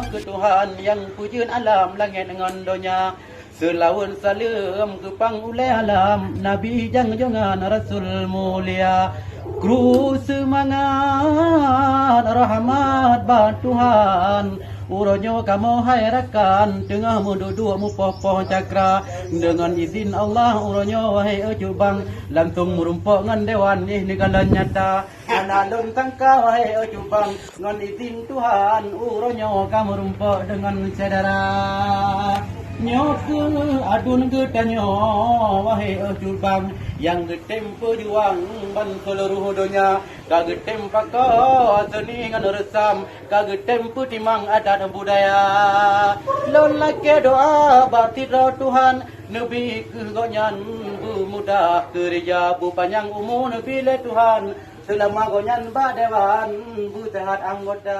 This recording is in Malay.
ke Tuhan yang pujun alam langit dengan dunia. Selawun salam ke pangulai alam Nabi jangan Rasul mulia. Kru semangat rahmat ban Tuhan. Uronyo kamu hairakan tengah duduk mupoh-poh cakra. Dengan izin Allah uronyo wahai ujubang langsung merumpok ngan dewan negara nyata. Analun tangka wahai ujubang ngan izin Tuhan uronyo kamu merumpok dengan saudara. Nyok adun getanyo wahai ujubang yang getempo juang ban seluruh dunia. Kagetem pakau seni ngan resam kagetempo timang adat budaya. Lolake doa batira Tuhan Nabi kegonyan bu mudah kerja bu panjang umur Nabi le Tuhan selama gonyan badewan bu sehat anggota.